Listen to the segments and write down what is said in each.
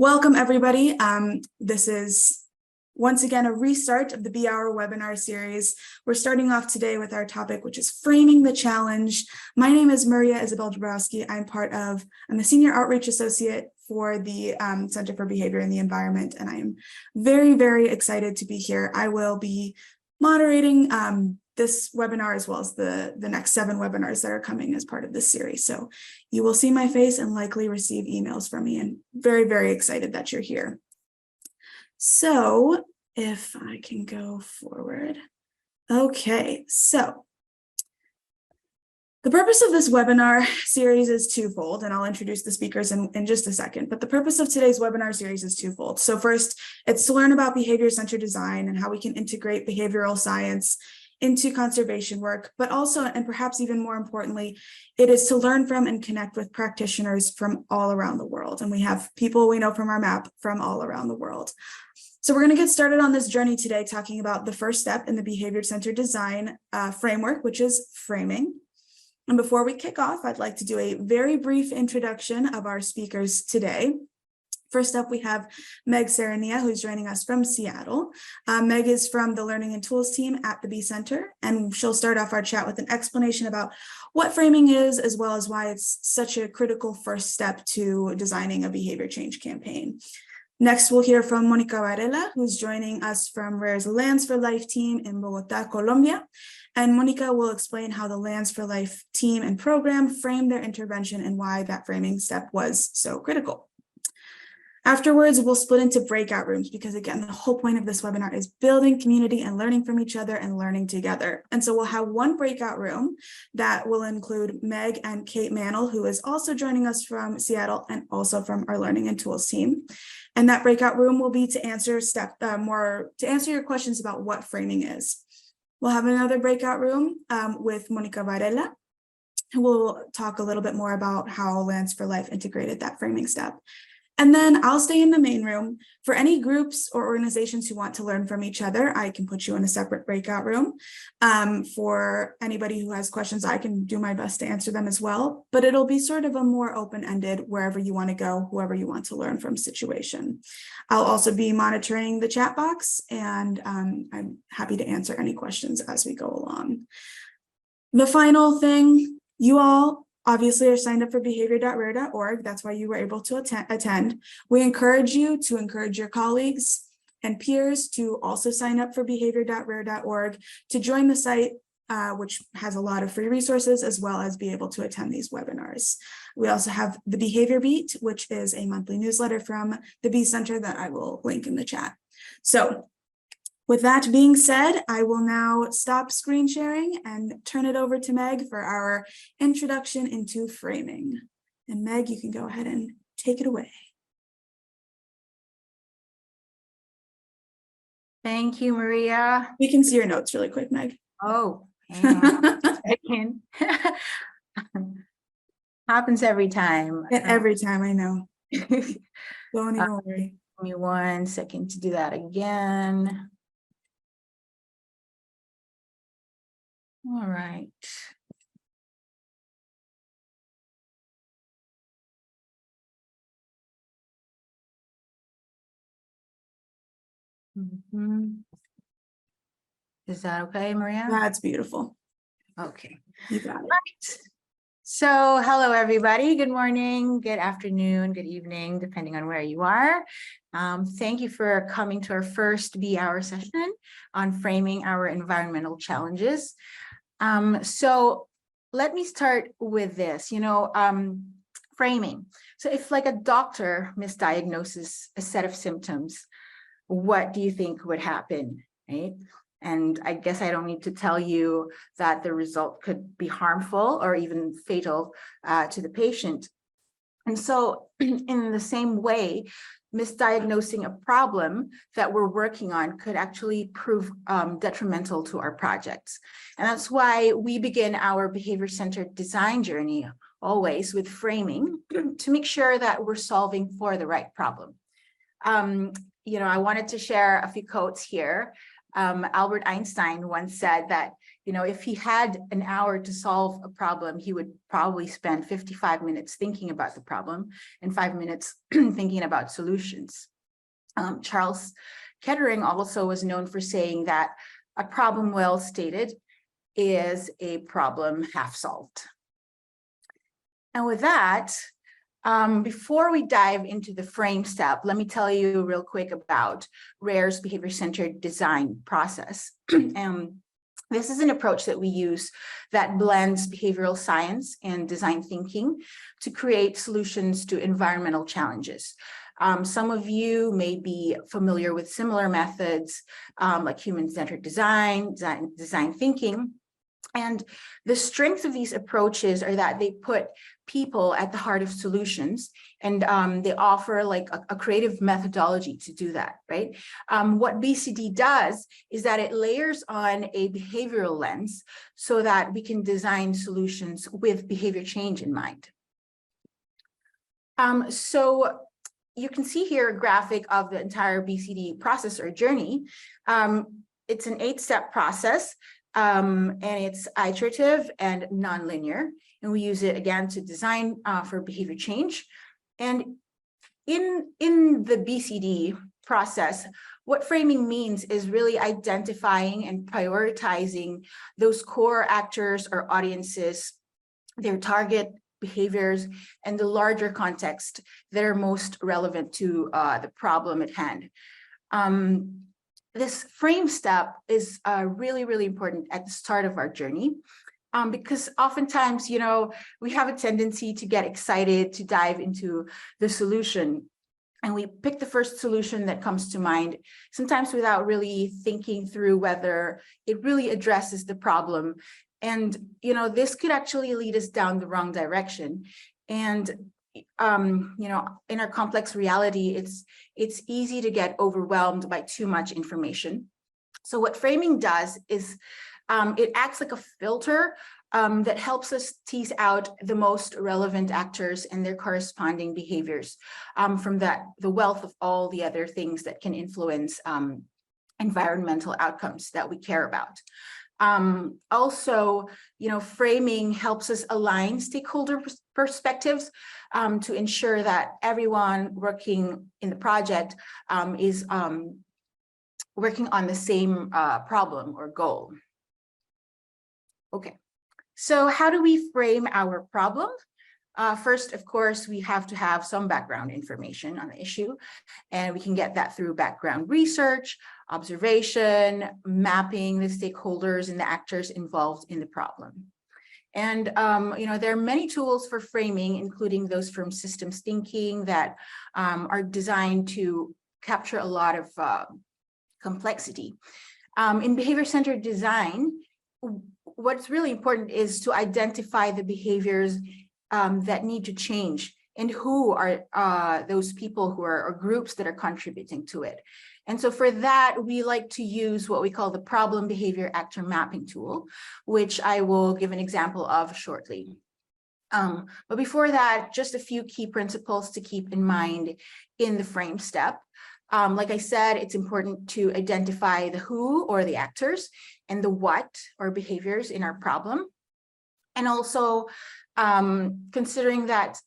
Welcome, everybody. This is once again a restart of the BE.Hour webinar series. We're starting off today with our topic, which is framing the challenge. My name is Maria Isabel Dabrowski. I'm a senior outreach associate for the Center for Behavior and the Environment, and I am very, very excited to be here. I will be moderating this webinar as well as the next 7 webinars that are coming as part of this series. So you will see my face and likely receive emails from me, and very, very excited that you're here. So if I can go forward. Okay, so the purpose of this webinar series is twofold, and I'll introduce the speakers in just a second, but the purpose of today's webinar series is twofold. So first, it's to learn about behavior-centered design and how we can integrate behavioral science into conservation work, but also, and perhaps even more importantly, it is to learn from and connect with practitioners from all around the world. And we have people we know from our map from all around the world. So we're going to get started on this journey today, talking about the first step in the behavior-centered design framework, which is framing. And before we kick off, I'd like to do a very brief introduction of our speakers today. First up, we have Meg Serenia, who's joining us from Seattle. Meg is from the Learning and Tools team at the B Center, and she'll start off our chat with an explanation about what framing is, as well as why it's such a critical first step to designing a behavior change campaign. Next, we'll hear from Mónica Varela, who's joining us from RARE's Lands for Life team in Bogotá, Colombia. And Mónica will explain how the Lands for Life team and program framed their intervention and why that framing step was so critical. Afterwards, we'll split into breakout rooms because, again, the whole point of this webinar is building community and learning from each other and learning together. And so we'll have one breakout room that will include Meg and Kate Mantle, who is also joining us from Seattle and also from our Learning and Tools team. And that breakout room will be to answer your questions about what framing is. We'll have another breakout room with Mónica Varela, who will talk a little bit more about how Lands for Life integrated that framing step. And then I'll stay in the main room. For any groups or organizations who want to learn from each other, I can put you in a separate breakout room. For anybody who has questions, I can do my best to answer them as well, but it'll be sort of a more open-ended, wherever you want to go, whoever you want to learn from situation. I'll also be monitoring the chat box, and I'm happy to answer any questions as we go along. The final thing, you all obviously are signed up for behavior.rare.org. That's why you were able to attend. We encourage you to encourage your colleagues and peers to also sign up for behavior.rare.org to join the site, which has a lot of free resources, as well as be able to attend these webinars. We also have the Behavior Beat, which is a monthly newsletter from the B Center that I will link in the chat. So with that being said, I will now stop screen sharing and turn it over to Meg for our introduction into framing. And Meg, you can go ahead and take it away. Thank you, Maria. We can see your notes really quick, Meg. Oh, I can. Happens every time. Every time, I know. Don't even worry. Give me 1 second to do that again. All right. Is that okay, Maria? That's beautiful. Okay. You got it. Right. So hello, everybody. Good morning, good afternoon, good evening, depending on where you are. Thank you for coming to our first BE.Hour session on framing our environmental challenges. So let me start with this, framing. So if like a doctor misdiagnoses a set of symptoms, what do you think would happen, right? And I guess I don't need to tell you that the result could be harmful or even fatal to the patient. And so in the same way, misdiagnosing a problem that we're working on could actually prove detrimental to our projects. And that's why we begin our behavior-centered design journey always with framing to make sure that we're solving for the right problem. I wanted to share a few quotes here. Albert Einstein once said that You know, if he had an hour to solve a problem, he would probably spend 55 minutes thinking about the problem and 5 minutes thinking about solutions. Charles Kettering also was known for saying that a problem well stated is a problem half solved. And with that, before we dive into the frame step, let me tell you real quick about RARE's behavior-centered design process. This is an approach that we use that blends behavioral science and design thinking to create solutions to environmental challenges. Some of you may be familiar with similar methods like human-centered design thinking. And the strengths of these approaches are that they put people at the heart of solutions, and they offer like a creative methodology to do that, right? What BCD does is that it layers on a behavioral lens so that we can design solutions with behavior change in mind. So you can see here a graphic of the entire BCD process or journey. It's an 8-step process. And it's iterative and nonlinear, and we use it again to design for behavior change. And in the BCD process, what framing means is really identifying and prioritizing those core actors or audiences, their target behaviors, and the larger context that are most relevant to the problem at hand. This frame step is really, really important at the start of our journey, because oftentimes, you know, we have a tendency to get excited to dive into the solution, and we pick the first solution that comes to mind, sometimes without really thinking through whether it really addresses the problem. And, you know, this could actually lead us down the wrong direction. And you know, in our complex reality, it's easy to get overwhelmed by too much information. So what framing does is it acts like a filter that helps us tease out the most relevant actors and their corresponding behaviors from the wealth of all the other things that can influence environmental outcomes that we care about. Also, you know, framing helps us align stakeholder perspectives to ensure that everyone working in the project is working on the same problem or goal. Okay, so how do we frame our problem? First, of course, we have to have some background information on the issue, and we can get that through background research, observation, mapping the stakeholders and the actors involved in the problem. And, you know, there are many tools for framing, including those from systems thinking that are designed to capture a lot of complexity. In behavior-centered design, what's really important is to identify the behaviors that need to change and who are those people who are or groups that are contributing to it. And so for that, we like to use what we call the problem behavior actor mapping tool, which I will give an example of shortly. But before that, just a few key principles to keep in mind in the frame step. Like I said, it's important to identify the who or the actors and the what or behaviors in our problem. And also considering that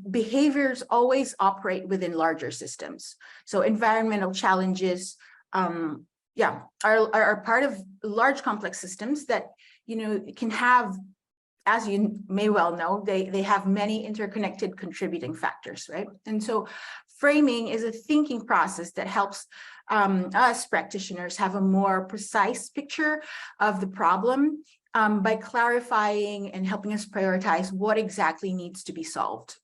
behaviors always operate within larger systems. So environmental challenges, are part of large complex systems that, you know, can have, as you may well know, they have many interconnected contributing factors, right? And so framing is a thinking process that helps us practitioners have a more precise picture of the problem by clarifying and helping us prioritize what exactly needs to be solved.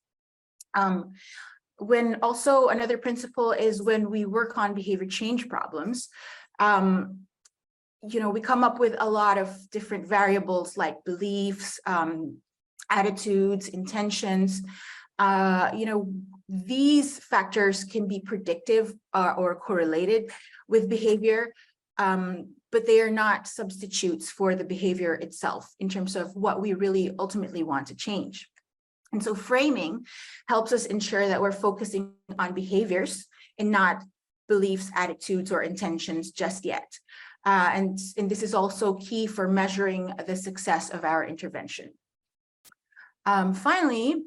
When also another principle is when we work on behavior change problems, you know, we come up with a lot of different variables like beliefs, attitudes, intentions. You know, these factors can be predictive or correlated with behavior, but they are not substitutes for the behavior itself in terms of what we really ultimately want to change. And so framing helps us ensure that we're focusing on behaviors and not beliefs, attitudes, or intentions just yet. And this is also key for measuring the success of our intervention. Finally,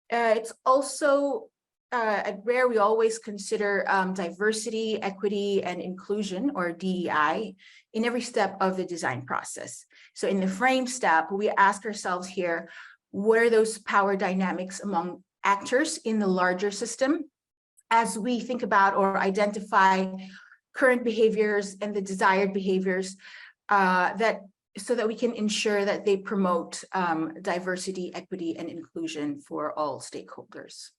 it's also at BE.Hour, we always consider diversity, equity, and inclusion, or DEI, in every step of the design process. So in the frame step, we ask ourselves here, what are those power dynamics among actors in the larger system as we think about or identify current behaviors and the desired behaviors so that we can ensure that they promote diversity, equity, and inclusion for all stakeholders.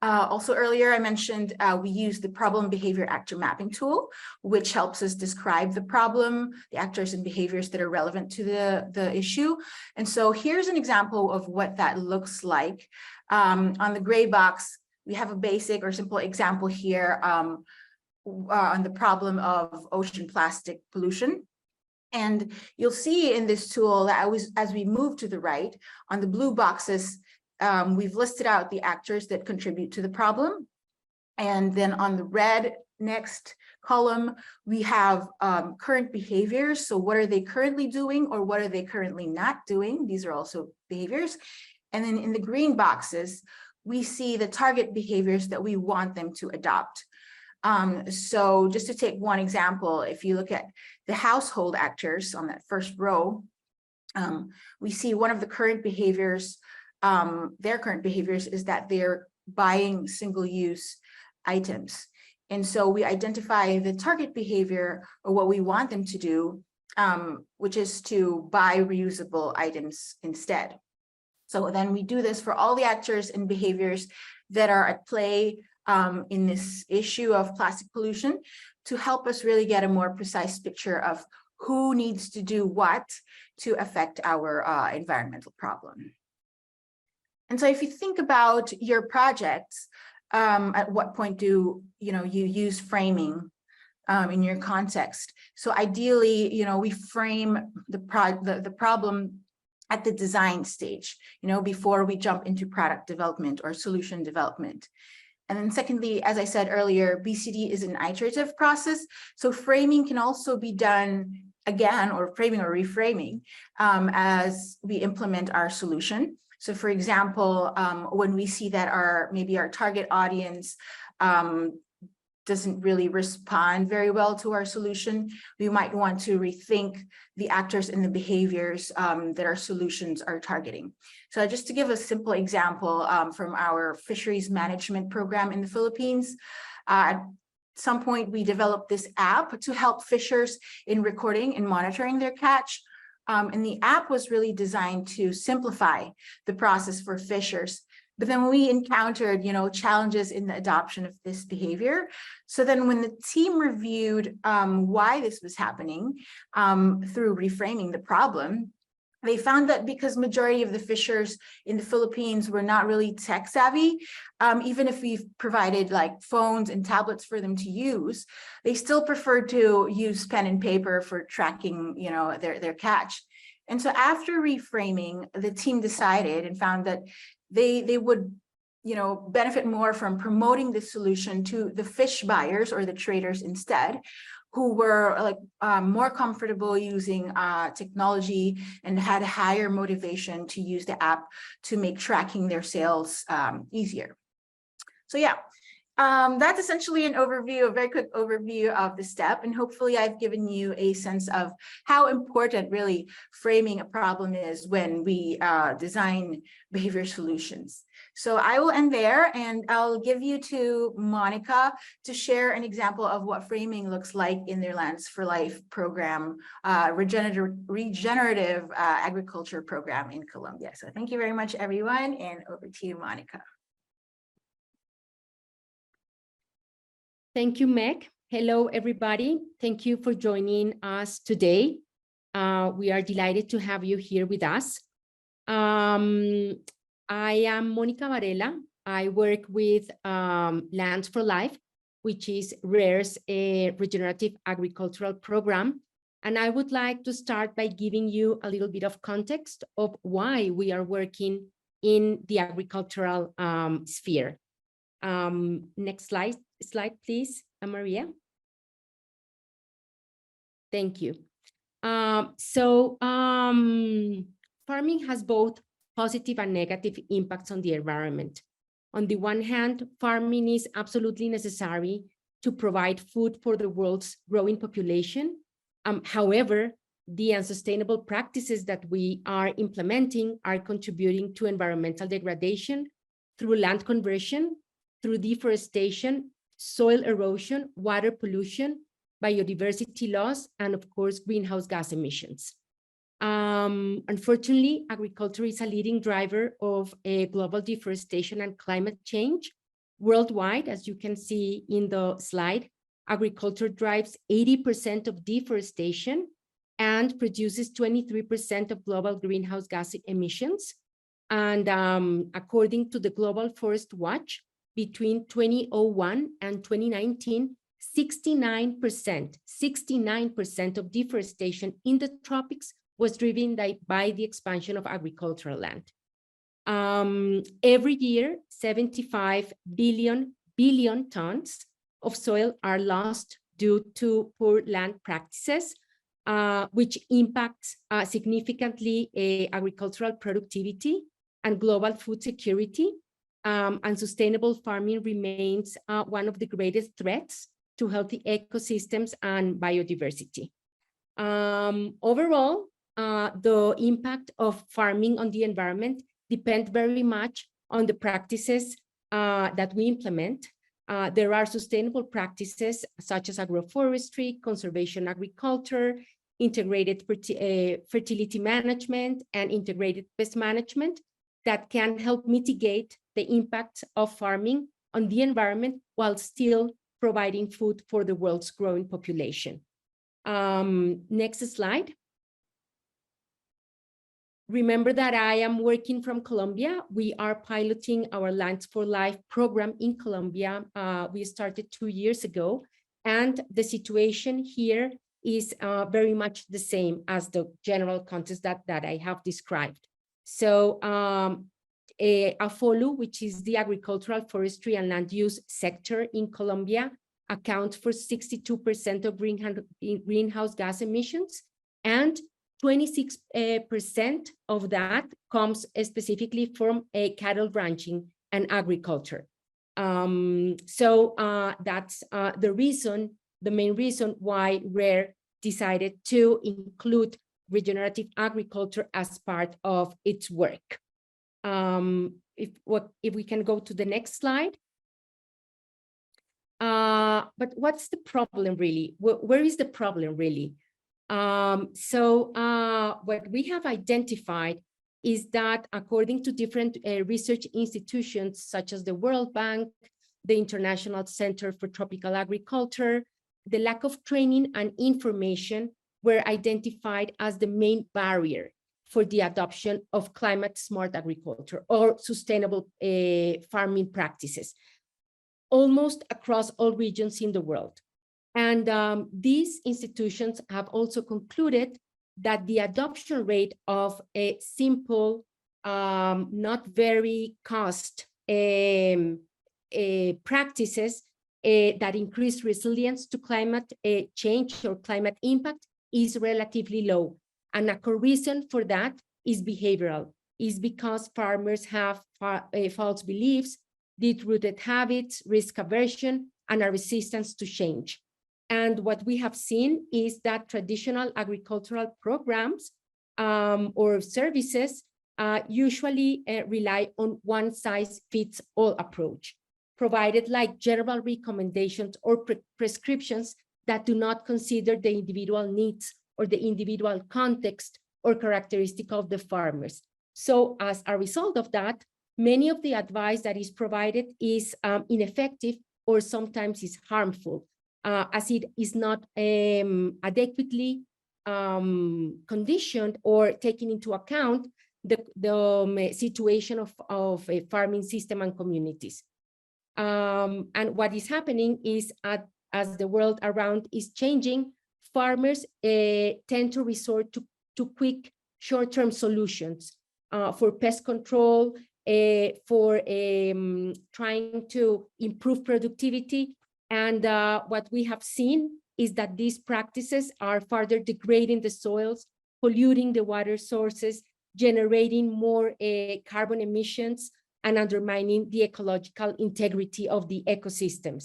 Also earlier, I mentioned we use the problem behavior actor mapping tool, which helps us describe the problem, the actors and behaviors that are relevant to the issue. And so here's an example of what that looks like. On the gray box, we have a basic or simple example here on the problem of ocean plastic pollution. And you'll see in this tool that as we move to the right, on the blue boxes, we've listed out the actors that contribute to the problem. And then on the red next column, we have current behaviors. So what are they currently doing, or what are they currently not doing? These are also behaviors. And then in the green boxes, we see the target behaviors that we want them to adopt. So just to take one example, if you look at the household actors on that first row, we see one of the current behaviors, their current behaviors is that they're buying single-use items. And so we identify the target behavior, or what we want them to do, which is to buy reusable items instead. So then we do this for all the actors and behaviors that are at play in this issue of plastic pollution, to help us really get a more precise picture of who needs to do what to affect our environmental problem. And so if you think about your projects, at what point do you use framing in your context? So ideally, we frame the problem at the design stage, before we jump into product development or solution development. And then secondly, as I said earlier, BCD is an iterative process. So framing can also be done again, or framing or reframing, as we implement our solution. So for example, when we see that maybe our target audience doesn't really respond very well to our solution, we might want to rethink the actors and the behaviors that our solutions are targeting. So just to give a simple example from our fisheries management program in the Philippines, at some point we developed this app to help fishers in recording and monitoring their catch. And the app was really designed to simplify the process for fishers. But then we encountered, challenges in the adoption of this behavior. So then when the team reviewed why this was happening through reframing the problem, they found that because majority of the fishers in the Philippines were not really tech savvy, even if we've provided like phones and tablets for them to use, they still preferred to use pen and paper for tracking, their catch. And so after reframing, the team decided and found that they would, benefit more from promoting this solution to the fish buyers or the traders instead, who were more comfortable using technology and had a higher motivation to use the app to make tracking their sales easier. So yeah, that's essentially an overview, a very quick overview of the step. And hopefully I've given you a sense of how important really framing a problem is when we design behavior solutions. So I will end there, and I'll give you to Monica to share an example of what framing looks like in their Lands for Life program, regenerative agriculture program in Colombia. So thank you very much, everyone, and over to you, Monica. Thank you, Meg. Hello, everybody. Thank you for joining us today. We are delighted to have you here with us. I am Monica Varela. I work with Lands for Life, which is RARE's regenerative agricultural program. And I would like to start by giving you a little bit of context of why we are working in the agricultural sphere. Next slide, please, Maria. Thank you. Farming has both positive and negative impacts on the environment. On the one hand, farming is absolutely necessary to provide food for the world's growing population. However, the unsustainable practices that we are implementing are contributing to environmental degradation through land conversion, through deforestation, soil erosion, water pollution, biodiversity loss, and of course, greenhouse gas emissions. Unfortunately, agriculture is a leading driver of global deforestation and climate change. Worldwide, as you can see in the slide, agriculture drives 80% of deforestation and produces 23% of global greenhouse gas emissions. And according to the Global Forest Watch, between 2001 and 2019, 69% of deforestation in the tropics was driven by the expansion of agricultural land. Every year, 75 billion tons of soil are lost due to poor land practices, which impacts significantly agricultural productivity and global food security. And sustainable farming remains one of the greatest threats to healthy ecosystems and biodiversity. Overall, the impact of farming on the environment depends very much on the practices that we implement. There are sustainable practices such as agroforestry, conservation agriculture, integrated fertility management, and integrated pest management that can help mitigate the impact of farming on the environment while still providing food for the world's growing population. Next slide. Remember that I am working from Colombia. We are piloting our Lands for Life program in Colombia. We started 2 years ago, and the situation here is very much the same as the general context that I have described. So AFOLU, which is the agricultural, forestry, and land use sector in Colombia, accounts for 62% of greenhouse gas emissions, and 26% of that comes specifically from cattle ranching and agriculture. So that's the main reason why RARE decided to include regenerative agriculture as part of its work. If we can go to the next slide. But what's the problem really? Where is the problem really? What we have identified is that according to different research institutions such as the World Bank, the International Center for Tropical Agriculture, the lack of training and information were identified as the main barrier for the adoption of climate-smart agriculture or sustainable farming practices, almost across all regions in the world. And these institutions have also concluded that the adoption rate of a simple, not very cost practices that increase resilience to climate change or climate impact is relatively low. And a core reason for that is behavioral, is because farmers have false beliefs, deep-rooted habits, risk aversion, and a resistance to change. And what we have seen is that traditional agricultural programs or services usually rely on one-size-fits-all approach, provided like general recommendations or prescriptions that do not consider the individual needs or the individual context or characteristic of the farmers. So as a result of that, many of the advice that is provided is ineffective or sometimes is harmful, as it is not adequately conditioned or taking into account the situation of a farming system and communities. And what is happening is as the world around is changing, farmers tend to resort to quick short-term solutions for pest control, for trying to improve productivity. And what we have seen is that these practices are further degrading the soils, polluting the water sources, generating more carbon emissions, and undermining the ecological integrity of the ecosystems.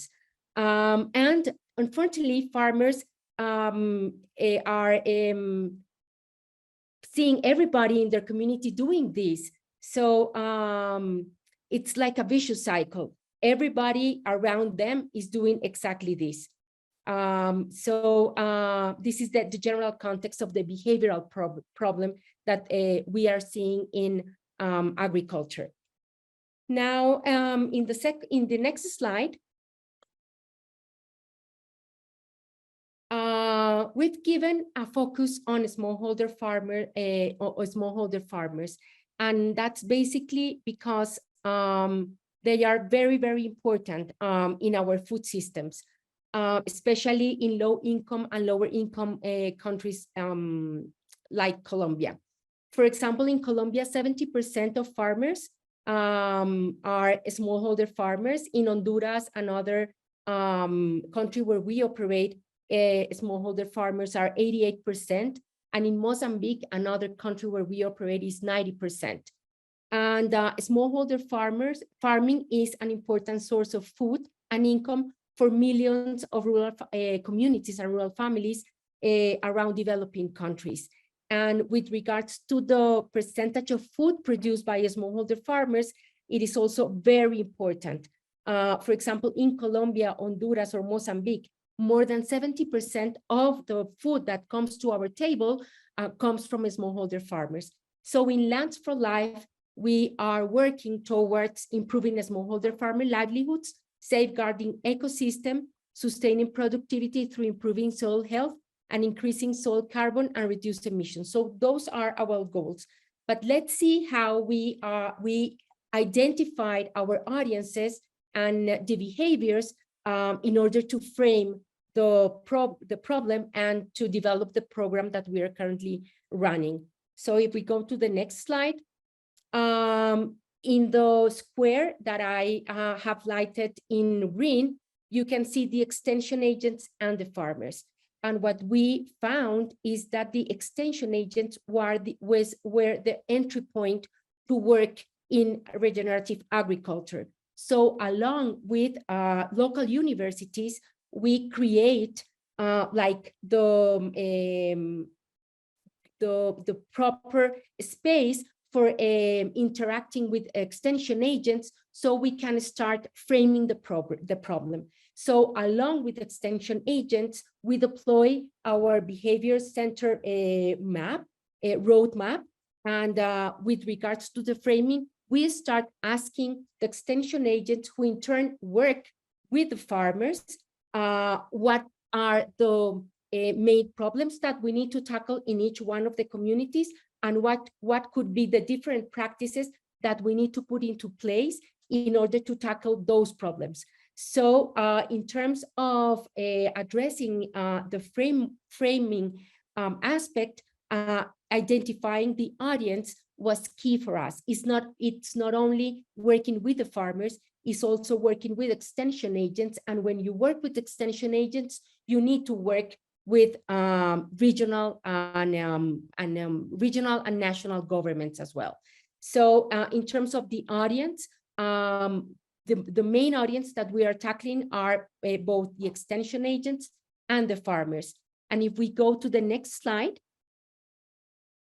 And unfortunately, farmers are seeing everybody in their community doing this. So it's like a vicious cycle. Everybody around them is doing exactly this. This is the general context of the behavioral problem that we are seeing in agriculture. Now, in the next slide, we've given a focus on smallholder farmers, and that's basically because they are very, very important in our food systems, especially in low-income and lower-income countries like Colombia. For example, in Colombia, 70% of farmers are smallholder farmers. In Honduras, another country where we operate, smallholder farmers are 88%, and in Mozambique, another country where we operate, is 90%. And smallholder farming is an important source of food and income for millions of rural communities and rural families around developing countries. And with regards to the percentage of food produced by smallholder farmers, it is also very important. For example, in Colombia, Honduras, or Mozambique, more than 70% of the food that comes to our table comes from smallholder farmers. So in Lands for Life, we are working towards improving smallholder farmer livelihoods, safeguarding ecosystem, sustaining productivity through improving soil health, and increasing soil carbon and reduced emissions. So those are our goals. But let's see how we identified our audiences and the behaviors in order to frame the problem and to develop the program that we are currently running. So if we go to the next slide, in the square that I have lighted in green, you can see the extension agents and the farmers. And what we found is that the extension agents were the entry point to work in regenerative agriculture. So along with local universities, we create like the proper space for interacting with extension agents, so we can start framing the problem. So along with extension agents, we deploy our behavior center roadmap. And with regards to the framing, we start asking the extension agents, who in turn work with the farmers, what are the main problems that we need to tackle in each one of the communities, and what could be the different practices that we need to put into place in order to tackle those problems. So in terms of addressing the framing aspect, identifying the audience was key for us. It's not only working with the farmers, it's also working with extension agents. And when you work with extension agents, you need to work with regional and national governments as well. So in terms of the audience, the main audience that we are tackling are both the extension agents and the farmers. And if we go to the next slide,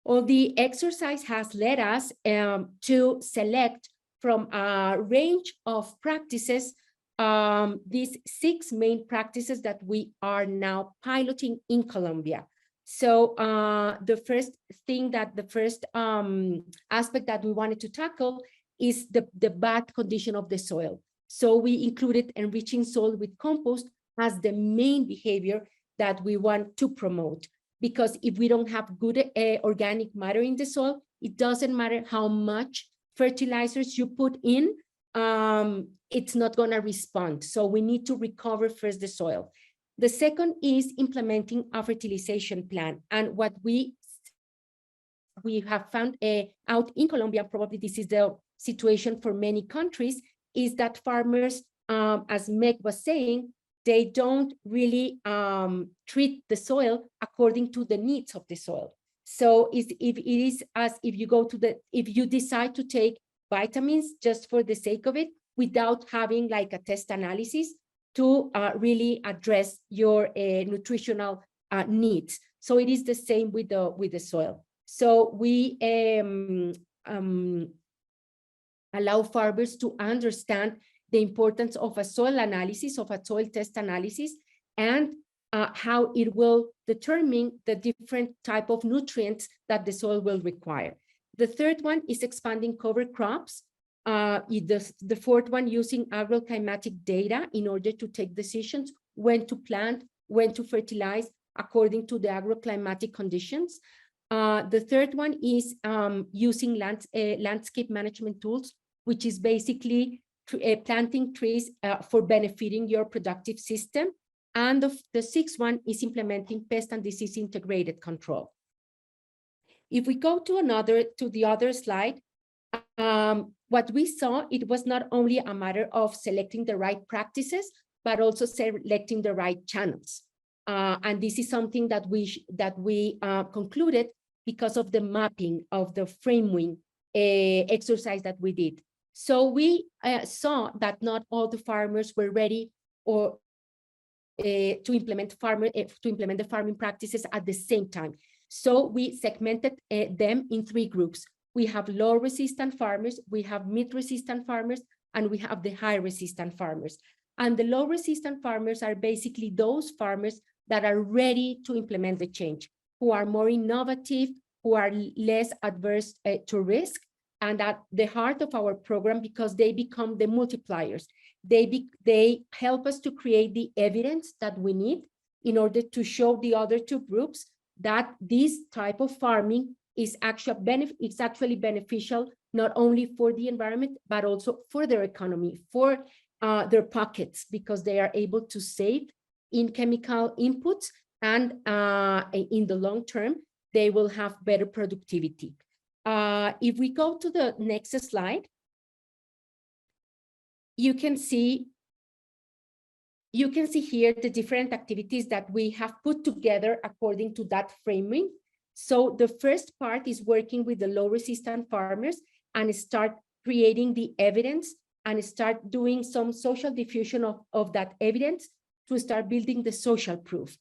the exercise has led us to select from a range of practices these 6 main practices that we are now piloting in Colombia. So the first aspect that we wanted to tackle is the bad condition of the soil. So we included enriching soil with compost as the main behavior that we want to promote. Because if we don't have good organic matter in the soil, it doesn't matter how much fertilizers you put in, it's not going to respond. So we need to recover first the soil. The second is implementing a fertilization plan. And what we have found out in Colombia, probably this is the situation for many countries, is that farmers, as Meg was saying, they don't really treat the soil according to the needs of the soil. So if it is as if you go to if you decide to take vitamins just for the sake of it, without having like a test analysis to really address your nutritional needs. So it is the same with the soil. So we allow farmers to understand the importance of a soil analysis, of a soil test analysis, and how it will determine the different type of nutrients that the soil will require. The third one is expanding cover crops. The fourth one, using agroclimatic data in order to take decisions when to plant, when to fertilize according to the agroclimatic conditions. The third one is using landscape management tools, which is basically planting trees for benefiting your productive system. And the sixth one is implementing pest and disease integrated control. If we go to the other slide, what we saw, it was not only a matter of selecting the right practices, but also selecting the right channels. And this is something that we concluded because of the mapping of the framing exercise that we did. So we saw that not all the farmers were ready or to implement the farming practices at the same time. So we segmented them in three groups. We have low resistant farmers, we have mid resistant farmers, and we have the high resistant farmers. And the low resistant farmers are basically those farmers that are ready to implement the change, who are more innovative, who are less adverse to risk, and at the heart of our program, because they become the multipliers. They help us to create the evidence that we need in order to show the other two groups that this type of farming is actually beneficial, not only for the environment, but also for their economy, for their pockets, because they are able to save in chemical inputs, and in the long term, they will have better productivity. If we go to the next slide, you can see here the different activities that we have put together according to that framing. So the first part is working with the low resistant farmers and start creating the evidence and start doing some social diffusion of that evidence to start building the social proof.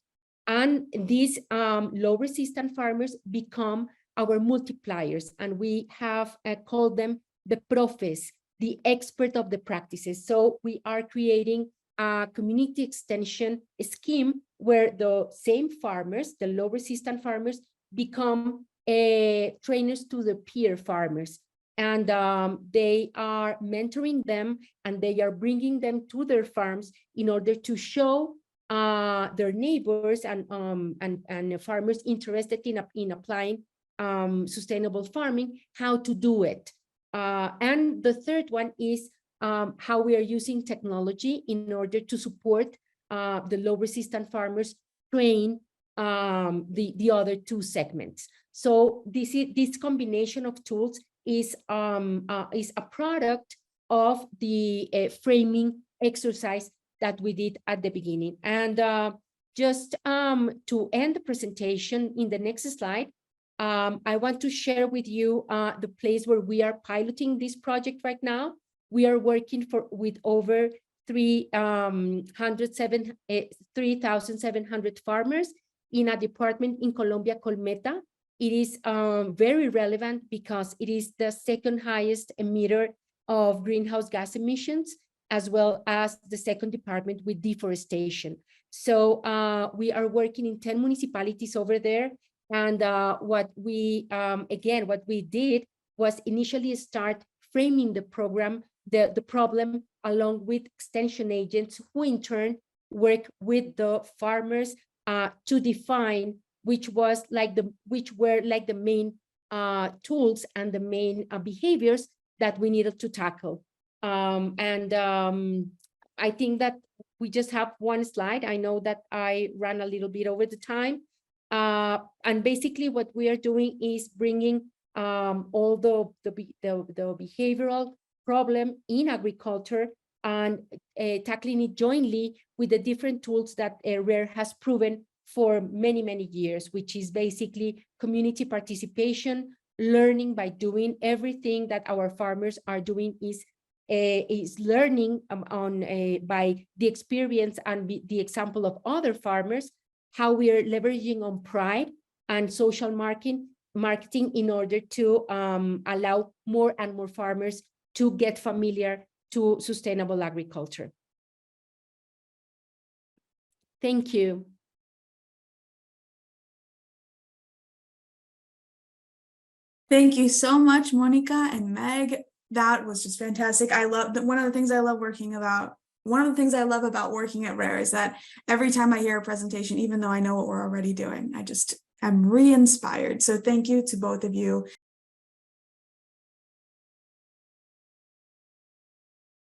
And these low resistant farmers become our multipliers, and we have called them the profes, the expert of the practices. So we are creating a community extension scheme where the same farmers, the low resistant farmers, become trainers to the peer farmers. And they are mentoring them, and they are bringing them to their farms in order to show their neighbors and farmers interested in applying sustainable farming, how to do it. And the third one is how we are using technology in order to support the low resistant farmers train the other two segments. So this combination of tools is a product of the framing exercise that we did at the beginning. And just to end the presentation, in the next slide, I want to share with you the place where we are piloting this project right now. We are working with over 3,700 farmers in a department in Colombia called Meta. It is very relevant because it is the second highest emitter of greenhouse gas emissions, as well as the second department with deforestation. So we are working in 10 municipalities over there. And what we did was initially start framing the program, the problem, along with extension agents who in turn work with the farmers to define which were like the main tools and the main behaviors that we needed to tackle. I think that we just have one slide. I know that I ran a little bit over the time. And basically what we are doing is bringing all the behavioral problem in agriculture and tackling it jointly with the different tools that RARE has proven for many, many years, which is basically community participation, learning by doing. Everything that our farmers are doing is learning by the experience and the example of other farmers, how we are leveraging on pride and social marketing in order to allow more and more farmers to get familiar to sustainable agriculture. Thank you. Thank you so much, Monica and Meg. That was just fantastic. I love that. One of the things I love about working at RARE is that every time I hear a presentation, even though I know what we're already doing, I'm re-inspired. So thank you to both of you.